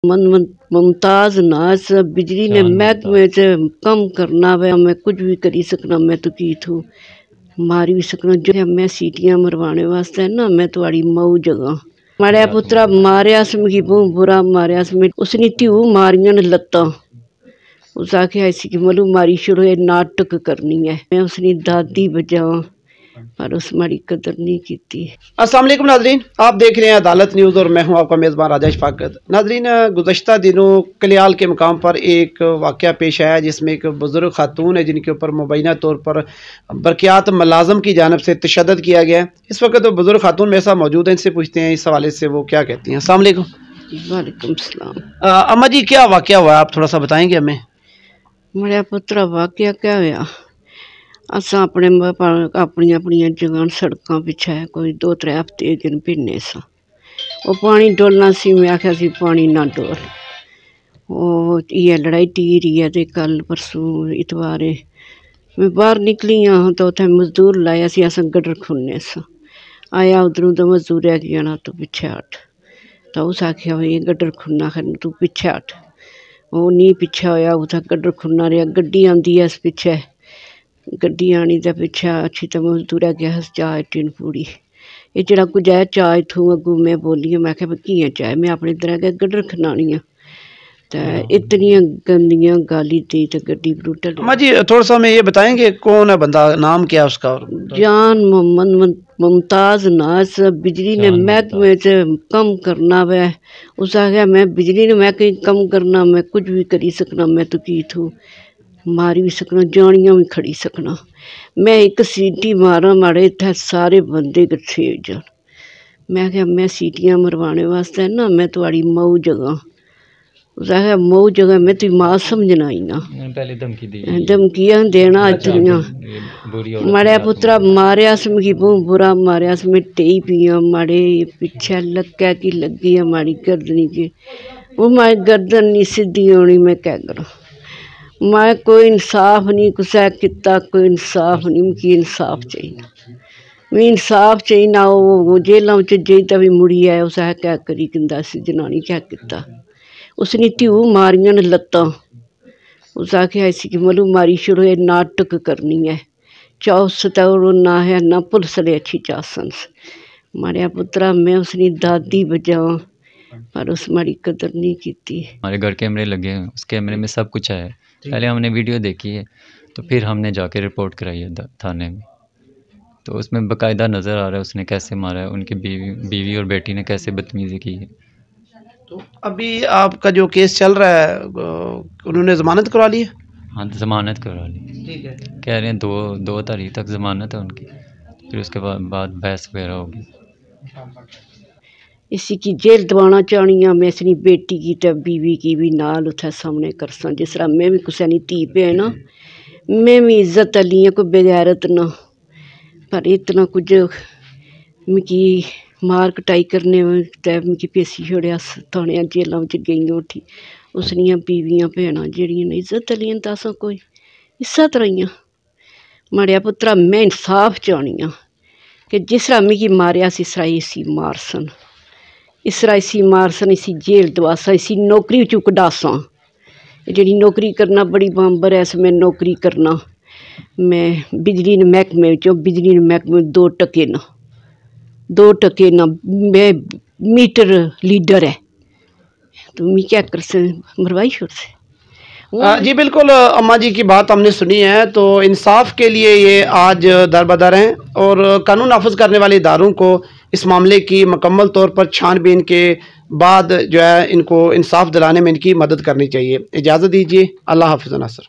मुमताज नाज बिजली ने महकमे से कम करना वे मैं कुछ भी करी सकना मैं तो की थू मारी भी सकना जो मैं सीटियां मरवाने वास्ते ना मैं तुम्हारी मऊ जगह मारे पुत्रा मारिया मिगी बहुत बुरा मारिया उसने त्यू मारिया ने लत्ता उस आखे ऐसी कि मलू मारी शुरू ये नाटक करनी है मैं उसने दादी बजावा पर उस मारी कदर नहीं की। अस्सलाम वालेकुम नाजरीन, आप देख रहे हैं अदालत न्यूज़ और मैं हूं आपका मेज़बान राजा शफाकत। नाजरीन, गुज़श्ता दिनों कलियाल के मुकाम पर एक वाक़या पेश आया जिसमें एक बुज़ुर्ग खातून है जिनके ऊपर मुबैना तौर पर बरक़ियात मुलाज़म की जानिब से तशद्दुद किया गया है। इस वक्त तो बुज़ुर्ग खातून मेरे साथ मौजूद हैं, इनसे पूछते हैं इस हवाले से वो क्या कहती हैं। अस्सलाम वालेकुम। वालेकुम सलाम। अम्मा जी, क्या वाक़या हुआ आप थोड़ा सा बताएंगे हमें? मेरा पुत्रा वाक़या क्या होया, असा अपने अपनी अपनी जगह सड़कों पिछे कोई 2-3 हफ्ते दिन पीने सा वो पानी डोलना सी मैं आख्या सी पानी ना डोल वो ये लड़ाई टीरी है। तो कल परसों इतवारे मैं बाहर निकली हाँ तो उथे मजदूर लाया सी अस गडर खुलने सा आया उधरों तो मजदूर है कि ना तू पिछे हट तो उस आख्या भाई गडर खुलना खन तू पिछे हट वो नहीं पिछे होया उथा गडर खुलना रहा गड्डी आंदी है पिछे गड्डी आनी तो पिछे अच्छी तो मजदूर गया चाय टिन पूड़ी ये जरा कुछ है चाय इतों अगू मैं बोली मैं क्या की चाय मैं अपने इधर गया गडर खनानी तो इतनी गंदियां गाली दी तो गड्डी ब्रूटल। अम्मा जी, थोड़ा सा हमें ये बताएंगे कौन है बंदा, नाम क्या उसका? जान मोहम्मद मुमताज नाज बिजली ने महकमे से कम करना वे उस आख्या मैं बिजली ने महकमे कम करना मैं कुछ भी करी सकना मैं तो की थू मारी भी सकना जानियां भी खड़ी सकना मैं एक सीटी मारा मारे इतने सारे बंदे कट्ठे हो जान मैं क्या मैं सीटियां मरवाने वास्ते ना मैं तुम्हारी मऊ जगह उस आख्या मऊ जगह मैं तुम मां समझना ही ना पहले धमकियां देना इतनियां मारे पुत्रा मारिया मिगी बहुत बुरा मारिया मैं टेई पिया मारे पिछे लक्कै की लगी है मारी गर्दनी की वो मारी गर्दन नहीं सीधी होनी मैं क्या करूं मैं कोई इंसाफ नहीं कुछ किता कोई इंसाफ नहीं मिगी इंसाफ चाहिए मैं इंसाफ चाहिए ना वो जेलों च जेई तभी मुड़ी आया उस क्या करी किंदा सी जनानी क्या किता उसने त्यू मारिया ने लत्ता उस आख्या ऐसी कि मलू मारी शुरू ये नाटक करनी है चाओ सतौर ना है ना पुलिस ले अच्छी चासन मारिया पुत्रा मैं उसने दादी बजावा पर उस मारी कदर नहीं की। हमारे घर कैमरे लगे हैं, उस कैमरे में सब कुछ है। पहले हमने वीडियो देखी है तो फिर हमने जाके रिपोर्ट कराई है थाने में, तो उसमें बाकायदा नज़र आ रहा है उसने कैसे मारा है, उनकी बीवी और बेटी ने कैसे बदतमीज़ी की है। तो अभी आपका जो केस चल रहा है उन्होंने ज़मानत करवा ली है? हाँ, ज़मानत करवा ली। ठीक है, कह रहे हैं 2 तारीख तक ज़मानत है उनकी, फिर उसके बाद बहस वगैरह होगी। इसी की जेल दवाना चाहनी मैं अपनी बेटी की तो बीवी की भी नाल उथे सामने करसा जिस तरह मैं भी कुछ नहीं धी पे ना मैं भी इज्जत ली कोई बेगैरत ना पर इतना कुछ मिगी मार कटाई करने मिगी पेसी छोड़िया थाने जेलों च गई उठी उसनिया बीवियां भैन जड़ियां इज्जत लियां तो अस कोई इस तरह मड़िया पुत्रा मैं इंसाफ चाहनी कि जिस तरह मिगी मारिया इस तरह इसी मारसन इस तरह इसी मारसन इसी जेल दवासा इसी नौकरी चू कडासा जी नौकरी करना बड़ी बांबर है मैं नौकरी करना मैं बिजली ने महकमे बिजली ने महकमे 2 टके ना मैं मीटर लीडर है तो मैं क्या कर से मरवाई छोड़ से। जी बिल्कुल, अम्मा जी की बात हमने सुनी है। तो इंसाफ के लिए ये आज दरबदर हैं और कानून नाफिज करने वाले इदारों को इस मामले की मुकम्मल तौर पर छानबीन के बाद जो है इनको इंसाफ दिलाने में इनकी मदद करनी चाहिए। इजाज़त दीजिए, अल्लाह हाफ़िज़ नासर।